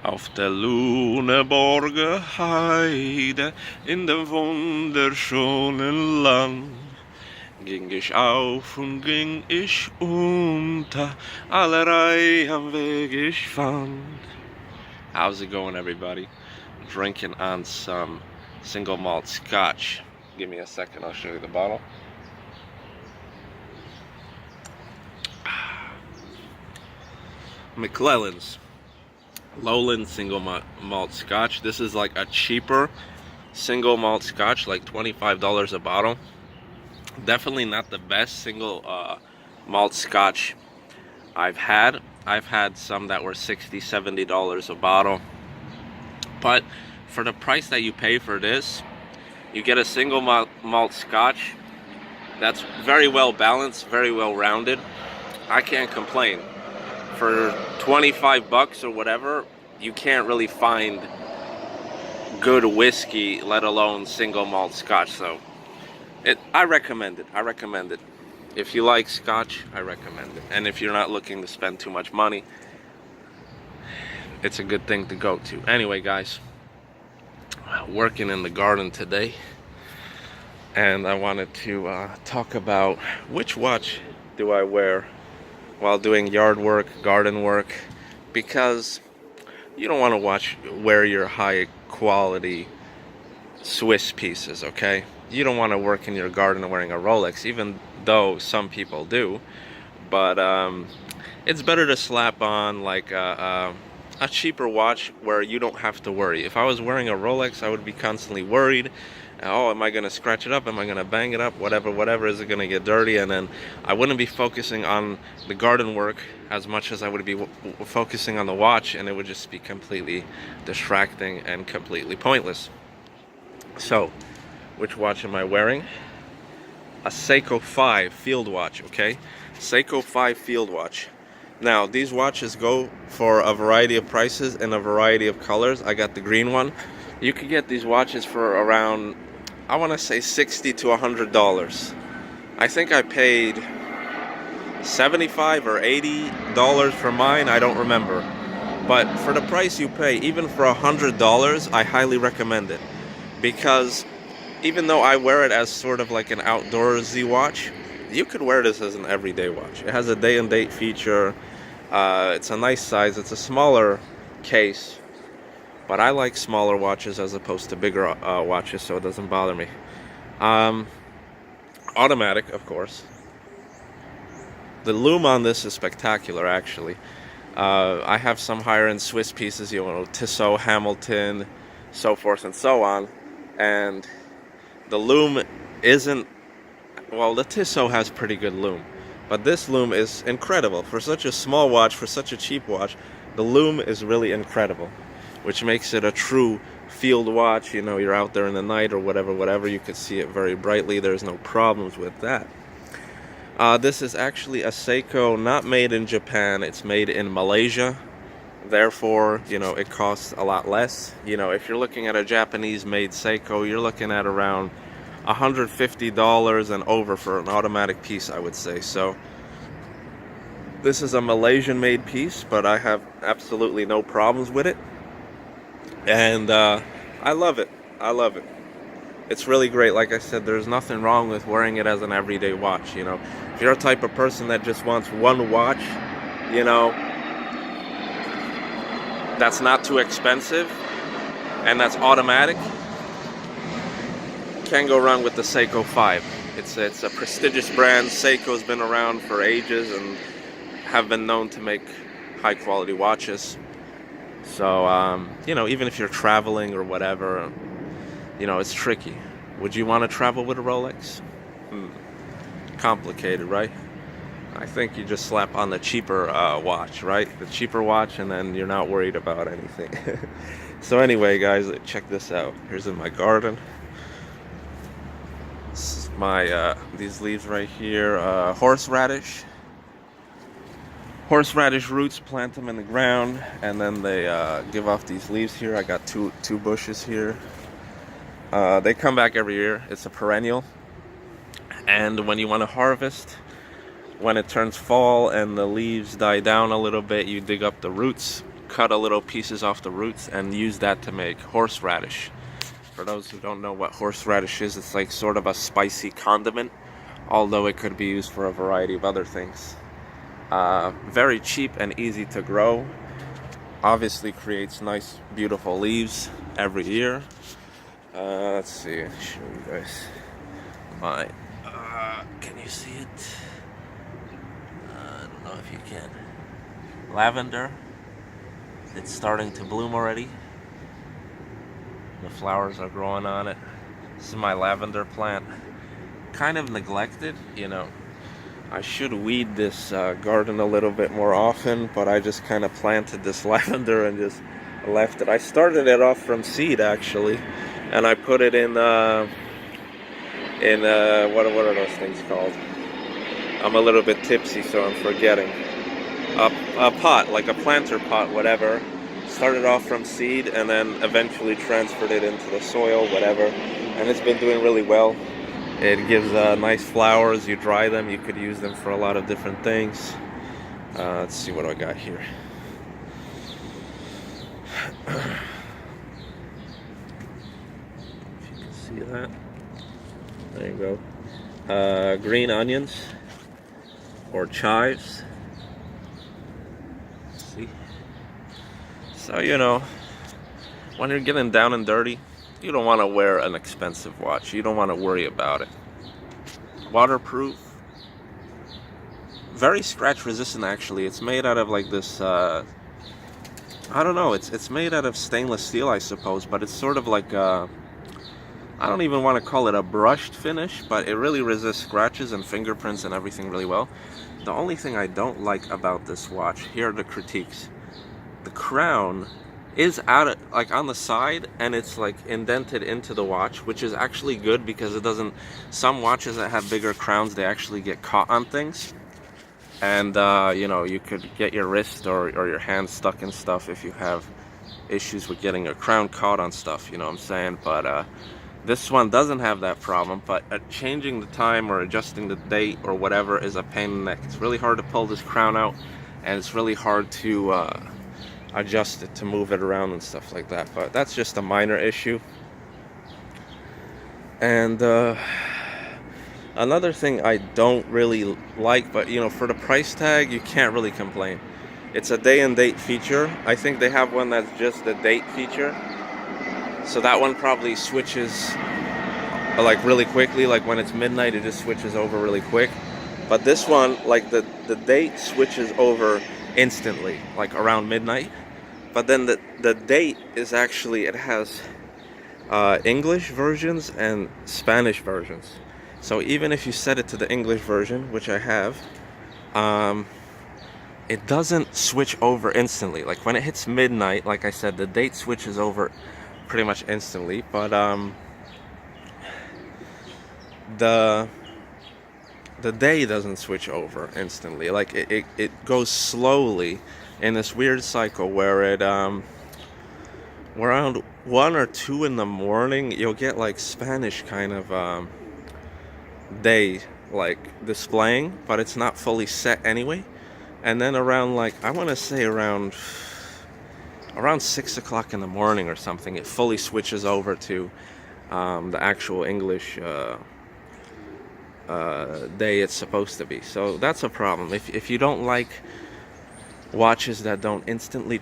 Auf der Luneborger Heide, in dem wunderschönen Land, ging ich auf und ging ich unter, allerlei am Weg ich fand. How's it going, everybody? Drinking on some single malt scotch. Give me a second, I'll show you the bottle. McClellan's Lowland single malt scotch. This is like a cheaper single malt scotch, like $25 a bottle. Definitely not the best single malt scotch I've had. I've had some that were $60, $70 a bottle. But for the price that you pay for this, you get a single malt scotch that's very well balanced, very well rounded. I can't complain. For 25 bucks or whatever, you can't really find good whiskey, let alone single malt scotch. So I recommend it. I recommend it. If you like scotch, I recommend it. And if you're not looking to spend too much money, it's a good thing to go to. Anyway, guys, working in the garden today, and I wanted to talk about which watch do I wear while doing yard work, garden work, because you don't want to wear your high quality Swiss pieces, okay? You don't want to work in your garden wearing a Rolex, even though some people do. But it's better to slap on like a cheaper watch where you don't have to worry. If I was wearing a Rolex, I would be constantly worried. Oh, am I going to scratch it up? Am I going to bang it up? Whatever, is it going to get dirty? And then I wouldn't be focusing on the garden work as much as I would be focusing on the watch, and it would just be completely distracting and completely pointless. So, which watch am I wearing? A Seiko 5 field watch, okay? Seiko 5 field watch. Now, these watches go for a variety of prices and a variety of colors. I got the green one. You could get these watches for around, I want to say $60 to $100. I think I paid $75 or $80 for mine. I don't remember. But for the price you pay, even for $100, I highly recommend it. Because even though I wear it as sort of like an outdoorsy watch, you could wear this as an everyday watch. It has a day and date feature. It's a nice size. It's a smaller case. But I like smaller watches as opposed to bigger watches, so it doesn't bother me. Automatic, of course. The lume on this is spectacular, actually. I have some higher-end Swiss pieces, you know, Tissot, Hamilton, so forth and so on. And the lume isn't... Well, the Tissot has pretty good lume. But this lume is incredible. For such a small watch, for such a cheap watch, the lume is really incredible, which makes it a true field watch. You know, you're out there in the night or whatever, you could see it very brightly. There's no problems with that. This is actually a Seiko not made in Japan. It's made in Malaysia. Therefore, you know, it costs a lot less. You know, if you're looking at a Japanese-made Seiko, you're looking at around $150 and over for an automatic piece, I would say. So this is a Malaysian-made piece, but I have absolutely no problems with it. And I love it. I love it. It's really great. Like I said, there's nothing wrong with wearing it as an everyday watch, you know. If you're a type of person that just wants one watch, you know, that's not too expensive and that's automatic, can't go wrong with the Seiko 5. It's a prestigious brand. Seiko's been around for ages and have been known to make high quality watches. So, you know, even if you're traveling or whatever, you know, it's tricky. Would you want to travel with a Rolex? Complicated, right? I think you just slap on the cheaper watch, right? The cheaper watch, and then you're not worried about anything. So anyway, guys, check this out. Here's in my garden. This is my, these leaves right here, horseradish. Horseradish roots, plant them in the ground, and then they give off these leaves here. I got two bushes here. They come back every year. It's a perennial. And when you want to harvest, when it turns fall and the leaves die down a little bit, you dig up the roots, cut a little pieces off the roots and use that to make horseradish. For those who don't know what horseradish is, it's like sort of a spicy condiment, although it could be used for a variety of other things. Very cheap and easy to grow. Obviously creates nice, beautiful leaves every year. Let's see, I'll show you guys my, can you see it? I don't know if you can. Lavender, it's starting to bloom already. The flowers are growing on it. This is my lavender plant. Kind of neglected, you know. I should weed this garden a little bit more often, but I just kind of planted this lavender and just left it. I started it off from seed actually, and I put it in what are those things called? I'm a little bit tipsy, so I'm forgetting. A pot, like a planter pot, whatever. Started off from seed and then eventually transferred it into the soil, whatever. And it's been doing really well. It gives nice flowers. You dry them, you could use them for a lot of different things. Let's see what I got here. If you can see that. There you go. Green onions or chives. See? So, you know, when you're getting down and dirty, you don't want to wear an expensive watch. You don't want to worry about it. Waterproof. Very scratch resistant actually. It's made out of like this, I don't know, it's made out of stainless steel I suppose, but it's sort of like I don't even want to call it a brushed finish, but it really resists scratches and fingerprints and everything really well. The only thing I don't like about this watch, here are the critiques. The crown is out of, like on the side, and it's like indented into the watch, which is actually good because it doesn't, some watches that have bigger crowns, they actually get caught on things. And you know, you could get your wrist or your hand stuck in stuff if you have issues with getting your crown caught on stuff, you know what I'm saying? But this one doesn't have that problem, but changing the time or adjusting the date or whatever is a pain in the neck. It's really hard to pull this crown out, and it's really hard to adjust it, to move it around and stuff like that. But that's just a minor issue. And another thing I don't really like, but you know, for the price tag, you can't really complain. It's a day and date feature. I think they have one that's just the date feature. So that one probably switches like really quickly, like when it's midnight, it just switches over really quick. But this one, like the date switches over instantly, like around midnight. But then the date is actually, it has English versions and Spanish versions. So even if you set it to the English version, which I have, it doesn't switch over instantly. Like when it hits midnight, like I said, the date switches over pretty much instantly. But the day doesn't switch over instantly. Like it goes slowly in this weird cycle where it around 1 or 2 in the morning you'll get like Spanish kind of day like displaying, but it's not fully set anyway. And then around, like, I want to say around 6 o'clock in the morning or something, it fully switches over to the actual English day it's supposed to be. So that's a problem. If you don't like watches that don't instantly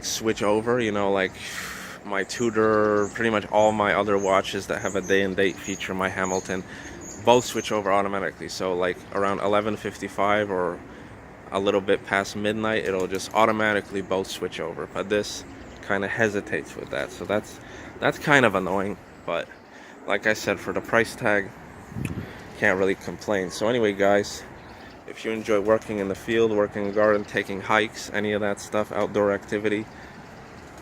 switch over, you know, like my Tudor, pretty much all my other watches that have a day and date feature, my Hamilton, both switch over automatically. So like around 11:55 or a little bit past midnight, it'll just automatically both switch over. But this kind of hesitates with that, so that's kind of annoying. But like I said, for the price tag, can't really complain. So anyway, guys, if you enjoy working in the field, working in the garden, taking hikes, any of that stuff, outdoor activity,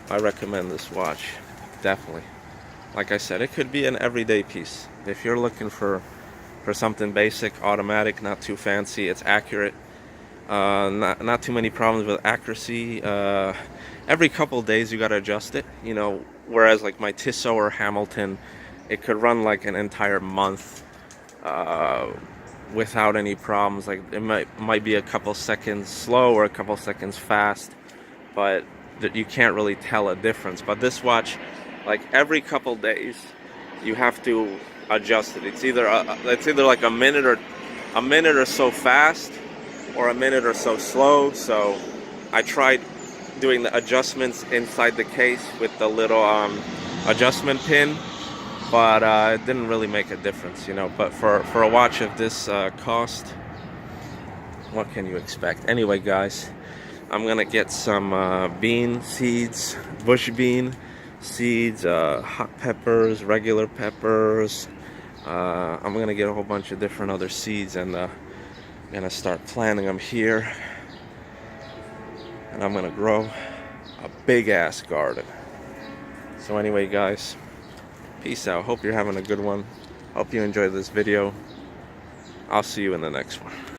I recommend this watch, definitely. Like I said, it could be an everyday piece. If you're looking for something basic, automatic, not too fancy, it's accurate, not too many problems with accuracy. Every couple days you gotta adjust it, you know, whereas like my Tissot or Hamilton, it could run like an entire month without any problems. Like it might be a couple seconds slow or a couple seconds fast, but that you can't really tell a difference. But this watch, like every couple days, you have to adjust it. It's either like a minute or so fast, or a minute or so slow. So I tried doing the adjustments inside the case with the little adjustment pin, but it didn't really make a difference, you know. But for a watch of this cost, what can you expect? Anyway, guys, I'm gonna get some bean seeds, bush bean seeds, hot peppers, regular peppers. I'm gonna get a whole bunch of different other seeds, and I'm gonna start planting them here, and I'm gonna grow a big ass garden. So anyway, guys, peace out. Hope you're having a good one. Hope you enjoyed this video. I'll see you in the next one.